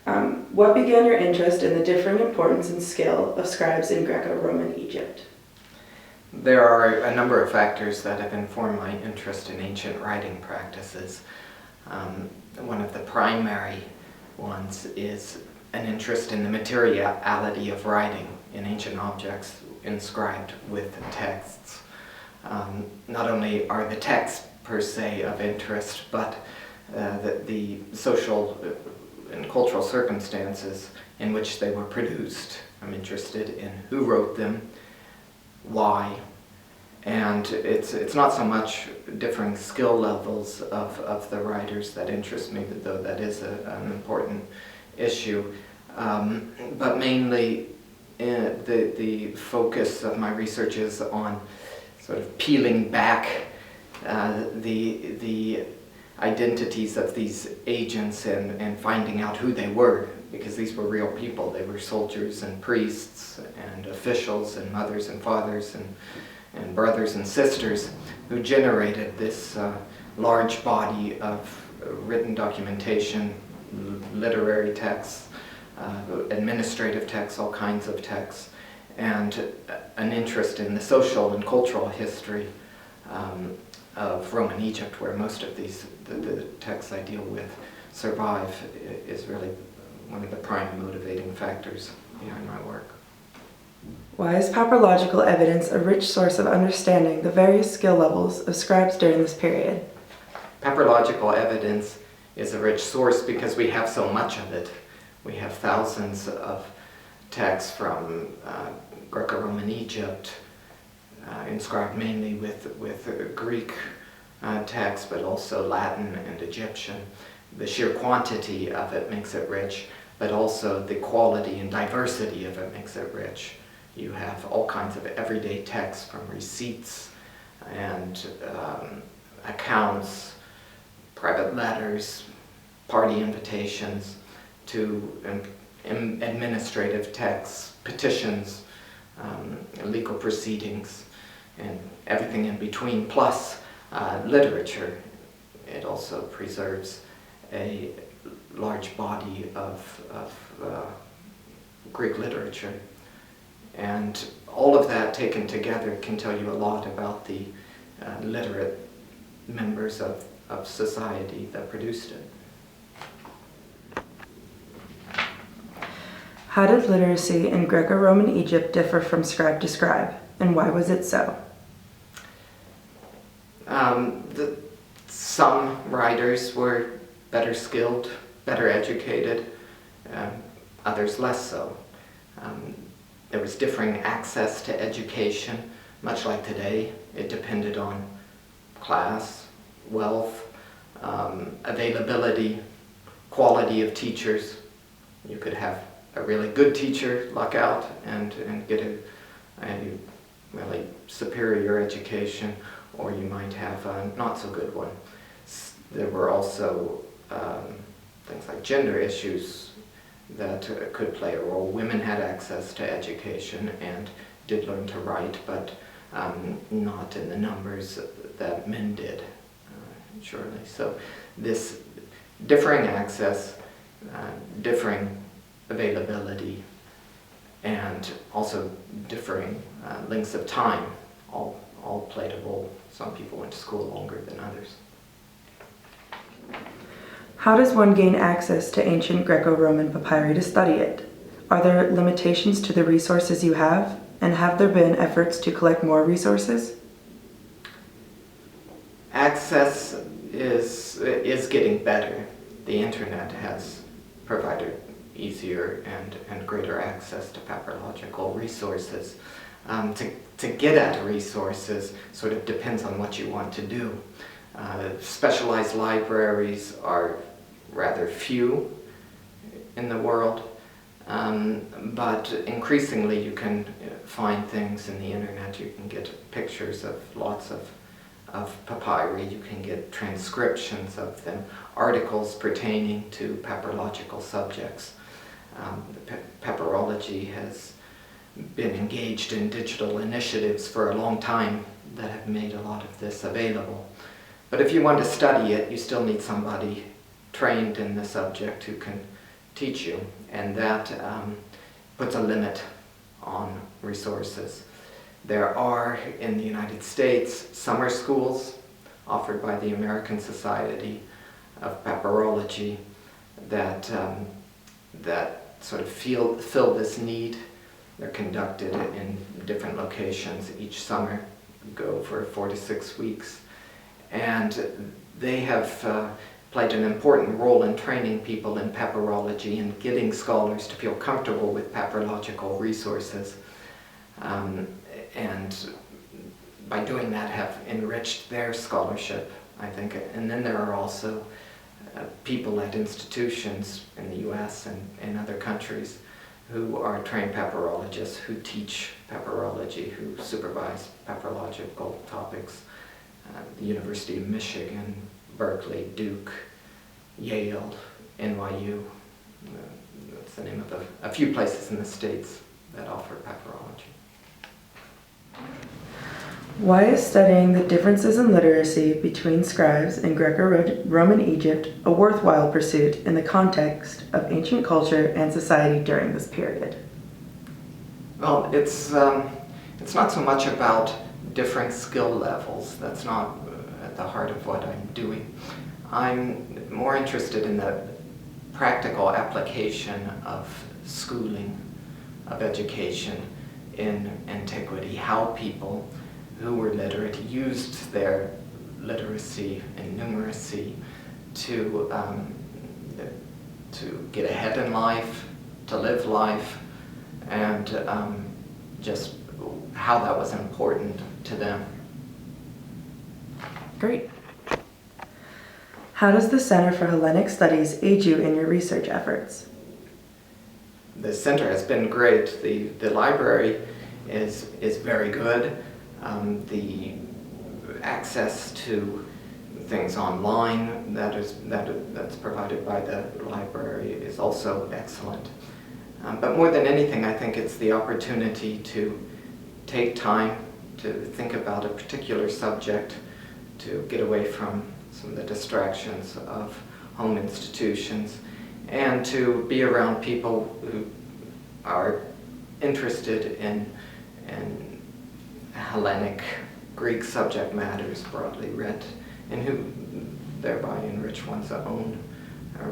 What began your interest in the differing importance and skill of scribes in Greco-Roman Egypt? There are a number of factors that have informed my interest in ancient writing practices. One of the primary ones is an interest in the materiality of writing in ancient objects inscribed with texts. Not only are the texts per se of interest, but the social and cultural circumstances in which they were produced. I'm interested in who wrote them, why, and it's not so much differing skill levels of the writers that interest me, though that is an important issue, but mainly the focus of my research is on sort of peeling back the identities of these agents and finding out who they were, because these were real people. They were soldiers and priests and officials and mothers and fathers and brothers and sisters who generated this large body of written documentation, literary texts, administrative texts, all kinds of texts, and an interest in the social and cultural history of Roman Egypt, where most of the texts I deal with survive, is really one of the prime motivating factors behind my work. Why is papyrological evidence a rich source of understanding the various skill levels of scribes during this period? Papyrological evidence is a rich source because we have so much of it. We have thousands of texts from Greco-Roman Egypt, inscribed mainly with Greek texts, but also Latin and Egyptian. The sheer quantity of it makes it rich, but also the quality and diversity of it makes it rich. You have all kinds of everyday texts, from receipts and accounts, private letters, party invitations, to administrative texts, petitions, legal proceedings, and everything in between, plus literature. It also preserves a large body of Greek literature. And all of that taken together can tell you a lot about the literate members of society that produced it. How did literacy in Greco-Roman Egypt differ from scribe to scribe, and why was it so? Some writers were better skilled, better educated, others less so. There was differing access to education, much like today. It depended on class, wealth, availability, quality of teachers. You could have a really good teacher luck out and get a really superior education, or you might have a not so good one. There were also things like gender issues that could play a role. Women had access to education and did learn to write, but not in the numbers that men did, surely. So this differing access, differing availability, and also differing lengths of time all played a role. Some people went to school longer than others. How does one gain access to ancient Greco-Roman papyri to study it? Are there limitations to the resources you have, and have there been efforts to collect more resources? Access is getting better. The internet has provided easier and greater access to papyrological resources. To get at resources sort of depends on what you want to do. Specialized libraries are rather few in the world, but increasingly you can find things in the internet. You can get pictures of lots of papyri, you can get transcriptions of them, articles pertaining to papyrological subjects. Papyrology has been engaged in digital initiatives for a long time that have made a lot of this available. But if you want to study it, you still need somebody trained in the subject who can teach you, and that puts a limit on resources. There are, in the United States, summer schools offered by the American Society of Papyrology that sort of fill this need. They're conducted in different locations each summer, go for 4 to 6 weeks, and they have played an important role in training people in papyrology and getting scholars to feel comfortable with papyrological resources, and by doing that have enriched their scholarship, I think. And then there are also people at institutions in the US and in other countries who are trained papyrologists, who teach papyrology, who supervise papyrological topics. The University of Michigan, Berkeley, Duke, Yale, NYU. That's the name of a few places in the States that offer papyrology. Why is studying the differences in literacy between scribes in Greco-Roman Egypt a worthwhile pursuit in the context of ancient culture and society during this period? Well, it's not so much about different skill levels. That's not at the heart of what I'm doing. I'm more interested in the practical application of schooling, of education in antiquity, how people who were literate used their literacy and numeracy to get ahead in life, to live life, and just how that was important to them. Great. How does the Center for Hellenic Studies aid you in your research efforts? The center has been great. The library is very good. The access to things online that's provided by the library is also excellent. But more than anything, I think it's the opportunity to take time to think about a particular subject, to get away from some of the distractions of home institutions, and to be around people who are interested in Hellenic, Greek subject matters broadly read, and who thereby enrich one's own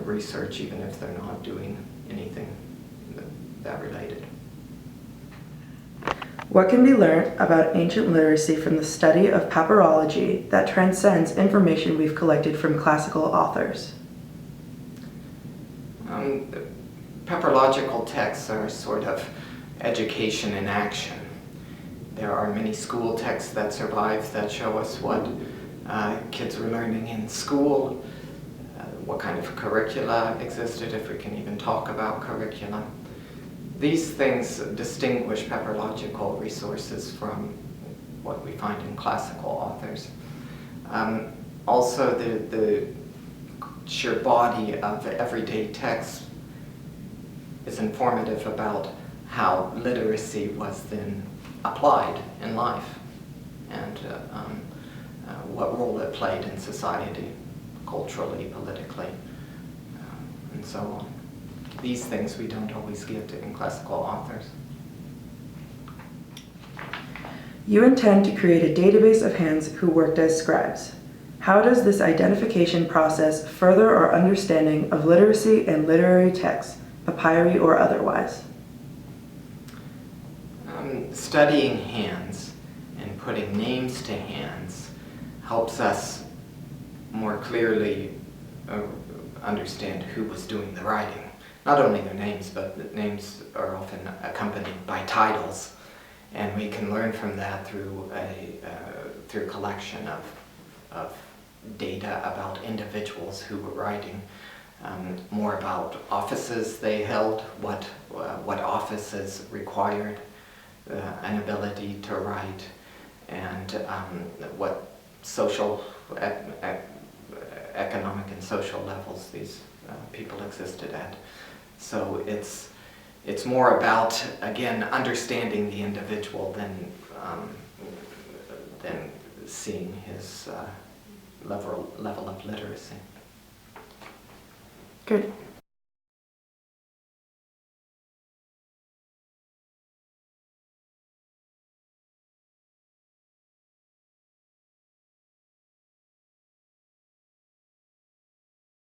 research, even if they're not doing anything that related. What can be learned about ancient literacy from the study of papyrology that transcends information we've collected from classical authors? Papyrological texts are sort of education in action. There are many school texts that survive that show us what kids were learning in school, what kind of curricula existed, if we can even talk about curricula. These things distinguish papyrological resources from what we find in classical authors. Also, the sheer body of everyday text is informative about how literacy was then applied in life and what role it played in society, culturally, politically, and so on. These things we don't always get in classical authors. You intend to create a database of hands who worked as scribes. How does this identification process further our understanding of literacy and literary texts, papyri or otherwise? Studying hands and putting names to hands helps us more clearly understand who was doing the writing. Not only their names, but the names are often accompanied by titles, and we can learn from that through a collection of data about individuals who were writing, more about offices they held, what offices required an ability to write, and what social, economic and social levels these people existed at. So it's more about, again, understanding the individual than seeing his level of literacy. Good.